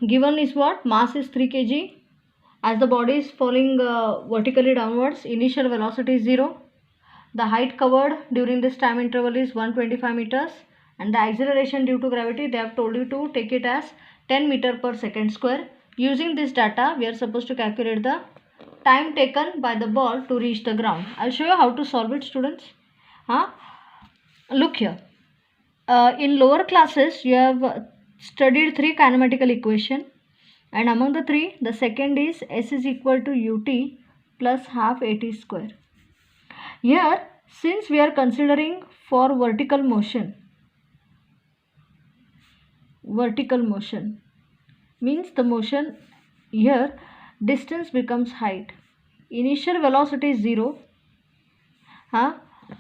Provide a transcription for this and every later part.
given is what? Mass is 3 kg. As the body is falling vertically downwards, initial velocity is 0. The height covered during this time interval is 125 meters, and the acceleration due to gravity, they have told you to take it as 10 meter per second square. Using this data, we are supposed to calculate the time taken by the ball to reach the ground. I'll show you how to solve it, students. Look here. In lower classes, you have studied 3 kinematical equation, and among the 3, the second is S is equal to ut plus half at square. Here, since we are considering for vertical motion means the motion here, distance becomes height. Initial velocity is 0,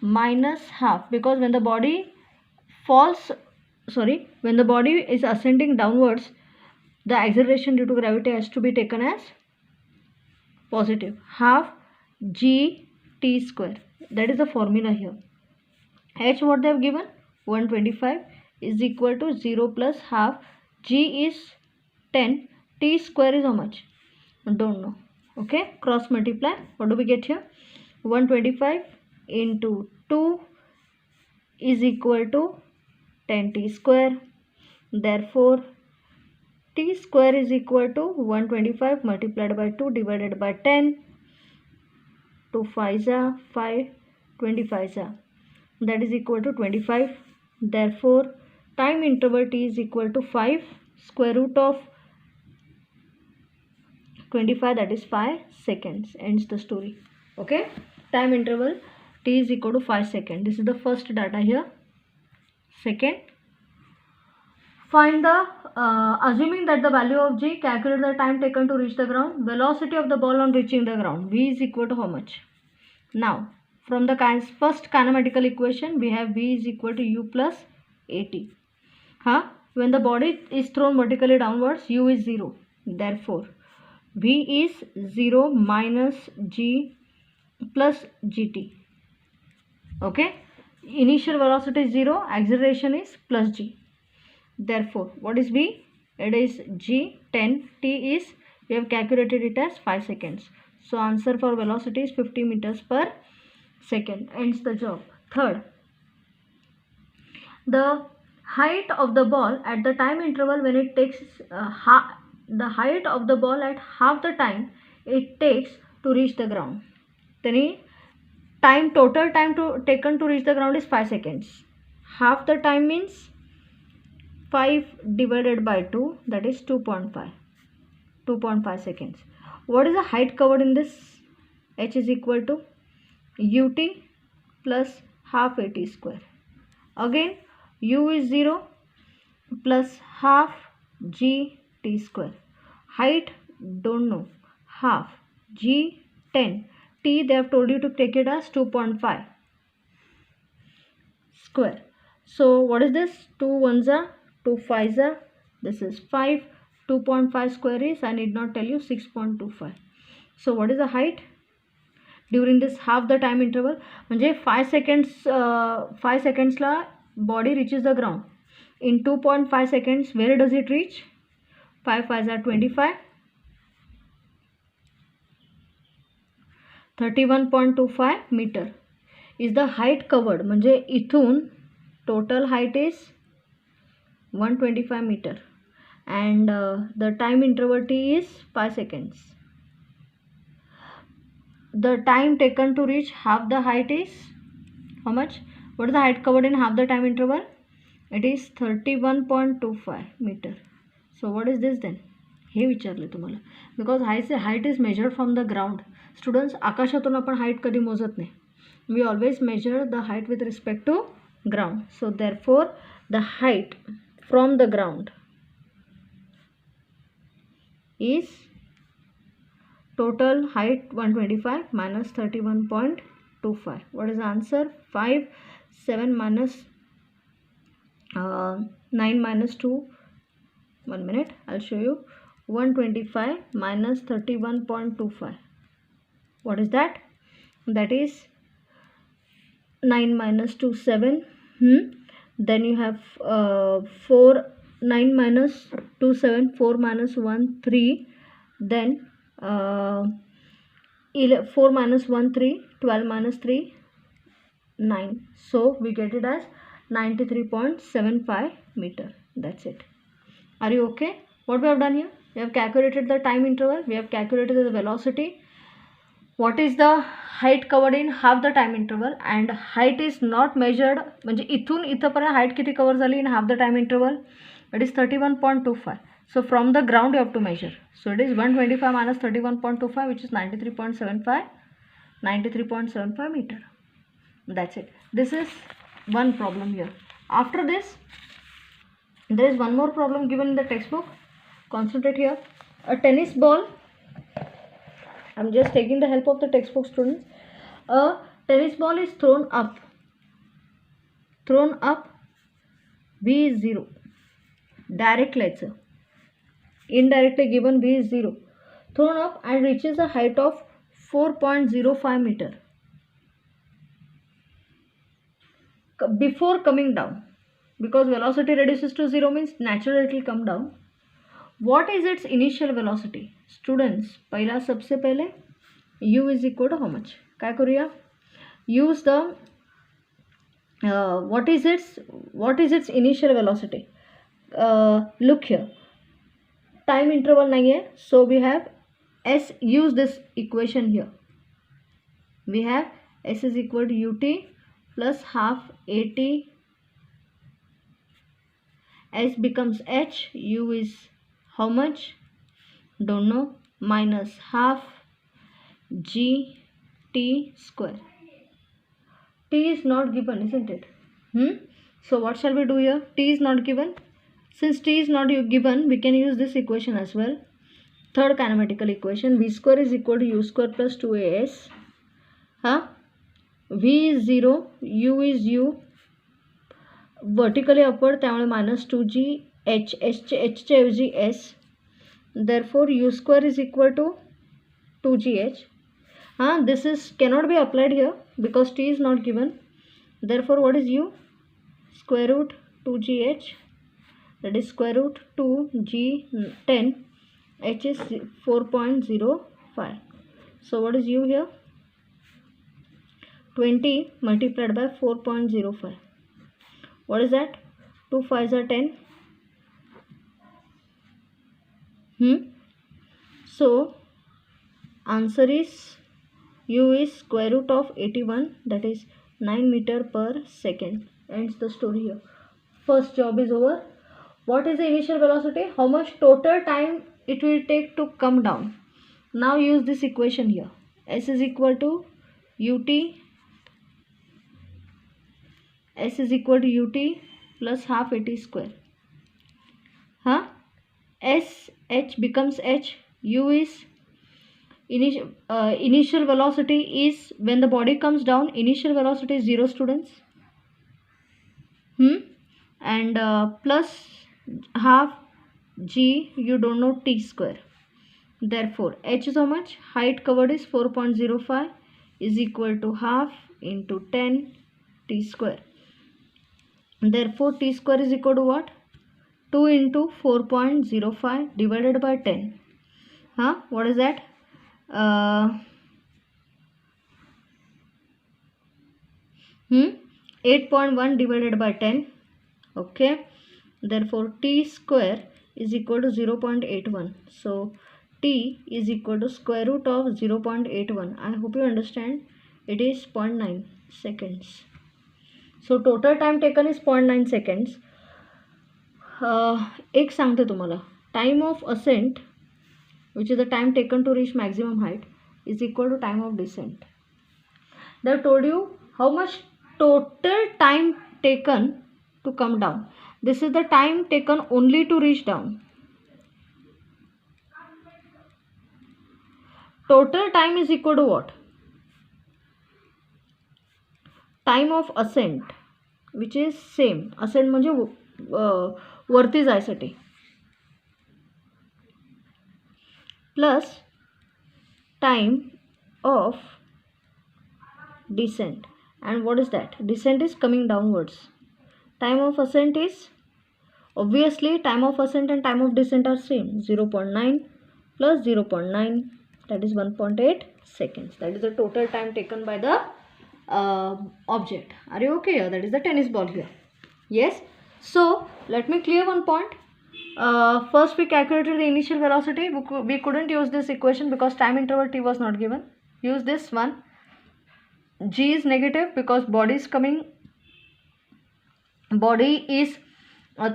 minus half, because when the body is ascending downwards, the acceleration due to gravity has to be taken as positive, half g t square. That is the formula here. H, what they have given, 125 is equal to 0 plus half, g is 10, t square is how much? Don't know. Okay, cross multiply. What do we get here? 125 into 2 is equal to 10t square. Therefore, t square is equal to 125 multiplied by 2 divided by 10. 2 5 are 5, 25 are. That is equal to 25. Therefore, time interval t is equal to 5 square root of 25, that is 5 seconds. Ends the story. Okay, time interval t is equal to 5 seconds. This is the first data here. Second, find the assuming that the value of g, calculate the time taken to reach the ground. Velocity of the ball on reaching the ground, v is equal to how much? Now, from the first kinematical equation, we have v is equal to u plus at. When the body is thrown vertically downwards, u is 0. Therefore, v is 0 minus g plus gt. Okay, initial velocity is 0, acceleration is plus g. Therefore, what is v? It is g 10, t is, we have calculated it as 5 seconds. So, answer for velocity is 50 meters per second. Ends the job. Third, the height of the ball at the time interval when it takes the height of the ball at half the time it takes to reach the ground. Then total time taken to reach the ground is 5 seconds. Half the time means 5 divided by 2, that is 2.5 seconds. What is the height covered in this? H is equal to ut plus half at square. Again, u is 0 plus half g t square. Height, don't know. Half g 10. T, they have told you to take it as 2.5 square. So, what is this? 2 1s are 2 5s are. This is 5. 2.5 square is, I need not tell you, 6.25. So, what is the height? During this half the time interval, 5 seconds la body reaches the ground. In 2.5 seconds, where does it reach? 5 5s are 25. 31.25 meter is the height covered. Ithun total height is 125 meter and the time interval t is 5 seconds. The time taken to reach half the height is how much? What is the height covered in half the time interval? It is 31.25 meter. So what is this then? हे विचारले तुम्हाला, because height is measured from the ground. Students, आकाशातून आपण height कधी मोजत नाही. We always measure the height with respect to ground. So therefore, the height from the ground is total height 125 minus 31.25. What is the answer? 5, 7 minus 9 minus 2. 1 minute, I'll show you. 125 minus 31.25. What is that? That is 9 minus 2, 7. Then you have 4 9 minus 2 7, 4 minus 1 3, then 4 minus 1 3, 12 minus 3 9. So we get it as 93.75 meter. That's it. Are you okay? What we have done here? We have calculated the time interval, we have calculated the velocity, what is the height covered in half the time interval, and height is not measured, म्हणजे इथून इथपर्यंत height किती cover झाली in half the time interval, it is 31.25. So from the ground you have to measure. So it is 125 minus 31.25, which is 93.75, 93.75 meter. That's it. This is one problem here. After this, there is one more problem given in the textbook. Concentrate here. A tennis ball. I'm just taking the help of the textbook, students. A tennis ball is thrown up. V is 0. Direct, let's say. Indirectly given V is 0. Thrown up and reaches a height of 4.05 meter. Before coming down, because velocity reduces to 0 means naturally it will come down. What is its initial velocity? Students, पहला सबसे पहले u is equal to how much? क्या करूँगा? Use the what is its initial velocity? Look here. Time interval नहीं है, so we have s. Use this equation here. We have s is equal to ut plus half at. S becomes h. U is how much? Don't know. Minus half g t square. T is not given, isn't it? So what shall we do here? T is not given. Since T is not given, we can use this equation as well. Third kinematical equation, v square is equal to u square plus 2as. V is 0, u is u. Vertically upward, त्यामुळे minus 2g h च्या ऐवजी s. Therefore u square is equal to 2gh. This is cannot be applied here because t is not given. Therefore what is u? Square root 2gh, that is square root 2g10. H is 4.05. So what is u here? 20 multiplied by 4.05. What is that? 2 5s are 10. So answer is u is square root of 81, that is 9 meter per second. Ends the story here. First job is over. What is the initial velocity? How much total time it will take to come down? Now use this equation here. S is equal to ut. S is equal to ut plus half at square. S, h becomes h. U is initial velocity is when the body comes down. Initial velocity is 0, students. And plus half g, you don't know, t square. Therefore h is how much? Height covered is 4.05 is equal to half into 10 t square. Therefore t square is equal to what? 2 into 4.05 divided by 10. What is that? 8.1 divided by 10. Okay. Therefore t square is equal to 0.81. So t is equal to square root of 0.81. I hope you understand. It is 0.9 seconds. So total time taken is 0.9 seconds. एक सांगते तुम्हाला, time of ascent, which is the time taken to reach maximum height, is equal to time of descent. They have told you how much total time taken to come down. This is the time taken only to reach down. Total time is equal to what? Time of ascent, which is same. Ascent म्हणजे वरती जायसाठी, plus time of descent. And what is that? Descent is coming downwards. Time of ascent is Obviously, time of ascent and time of descent are same. 0.9 plus 0.9, that is 1.8 seconds. That is the total time taken by the object. Are you okay here? That is the tennis ball here. Yes. So let me clear one point. First we calculated the initial velocity. We couldn't use this equation because time interval t was not given. Use this one. G is negative because body is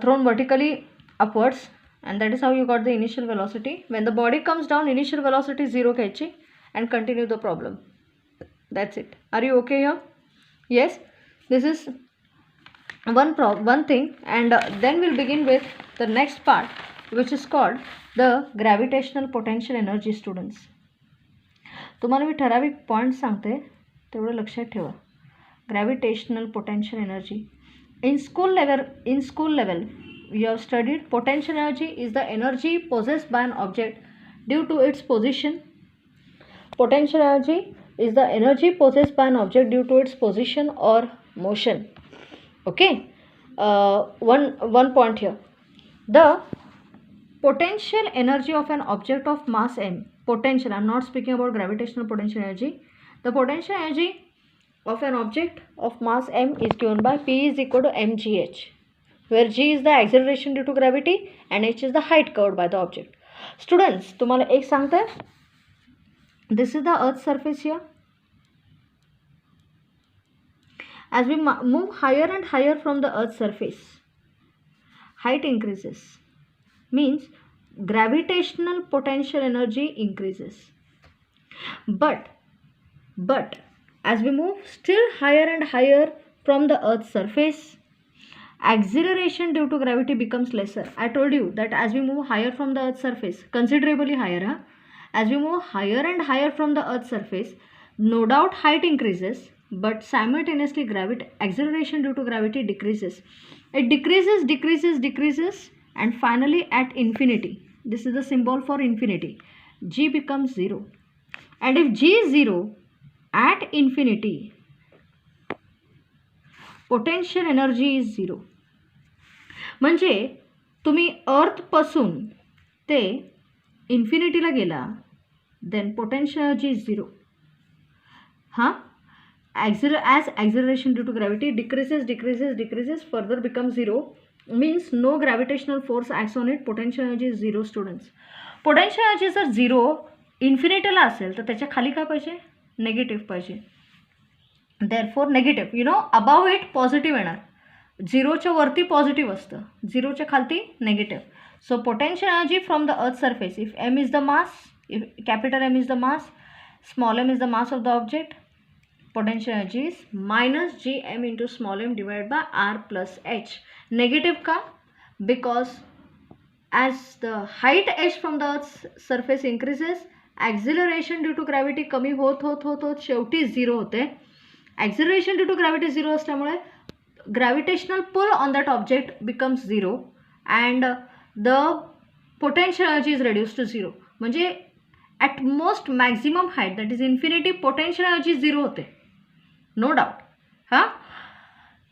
thrown vertically upwards, and that is how you got the initial velocity. When the body comes down, initial velocity is 0 kg, and continue the problem. That's it. Are you okay here? Yes. This is one thing, and then we'll begin with the next part, which is called the gravitational potential energy. Students, तुम्हाला मी ठराविक point सांगते, तेवढं लक्षात ठेवा. Gravitational potential energy. In school level, you have studied potential energy is the energy possessed by an object due to its position. Potential energy is the energy possessed by an object due to its position or motion. Okay. One point here. The potential energy of an object of mass m. Potential. I am not speaking about gravitational potential energy. The potential energy of an object of mass m is given by P is equal to mgh, where g is the acceleration due to gravity and h is the height covered by the object. Students, तुम्हाला एक सांगते, this is the earth surface here. As we move higher and higher from the earth surface, height increases, means gravitational potential energy increases. But as we move still higher and higher from the earth's surface, acceleration due to gravity becomes lesser. I told you that as we move higher from the earth's surface, considerably higher, as we move higher and higher from the earth's surface, no doubt height increases, but simultaneously acceleration due to gravity decreases. It decreases, and finally at infinity, this is the symbol for infinity, g becomes 0. And if g is 0, at infinity, potential energy is 0. म्हणजे तुम्ही अर्थ पासून ते इन्फिनिटीला गेला, then potential energy is 0. As acceleration due to gravity decreases, further becomes 0, means no gravitational force acts on it. Potential energy is 0. Students, potential energy जर 0 इन्फिनिटीला असेल तर त्याच्या खाली काय पाहिजे? नेगेटिव्ह पाहिजे. Therefore negative, above it positive येणार. 0च्या वरती पॉझिटिव्ह असतं, 0च्या खालती negative. So potential energy from the earth surface, if m is the mass, if capital M is the mass, small m is the mass of the object, potential energy is minus gm into small m divided by r plus h. Negative का? Because as the height h from the earth's surface increases, acceleration due to gravity कमी होत शेवटी 0 होते. Acceleration due to gravity 0 असल्यामुळे gravitational pull on that object becomes 0 and the potential energy is reduced to 0. म्हणजे at most maximum height, that is infinity, potential energy 0 होते, no doubt.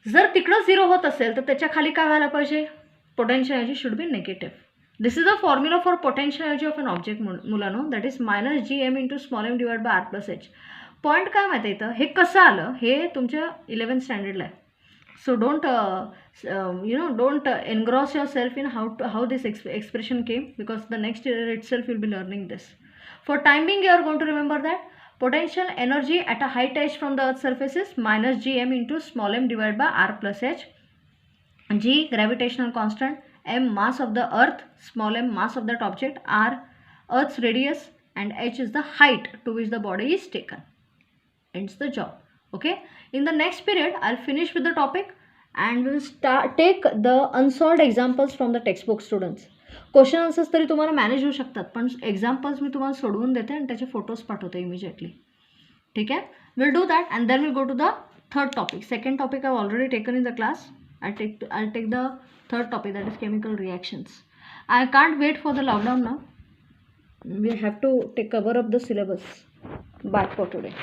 जर तिकडं 0 होत असेल तर त्याच्या खाली काय व्हायला पाहिजे? potential energy should be negative. This is the formula for potential energy of an object मुलांनो, that is minus gm into small m divided by r plus h. Point काय माहिती आहे, हे कसं आलं हे तुमच्या 11th स्टँडर्डला आहे. So don't engross yourself in how this expression came, because the next year itself you'll be learning this. For time being, you are going to remember that potential energy at a height h from the earth's surface is minus gm into small m divided by r plus h. G gravitational constant, m mass of the earth, small m mass of that object, r earth's radius, and h is the height to which the body is taken. Ends the job. Okay. In the next period, I'll finish with the topic and we'll take the unsolved examples from the textbook. Students, question answers तरी तुम्हाला manage होऊ शकतात, पण examples मी तुम्हाला सोडवून देते आणि त्याचे फोटोज पाठवते इमिजिएटली. ठीक आहे, will do that and then will go to the third topic. Second topic I already taken in the class. I'll take the third topic, that is chemical reactions. I can't wait for the lockdown now. We have to cover up the syllabus. Bye for today.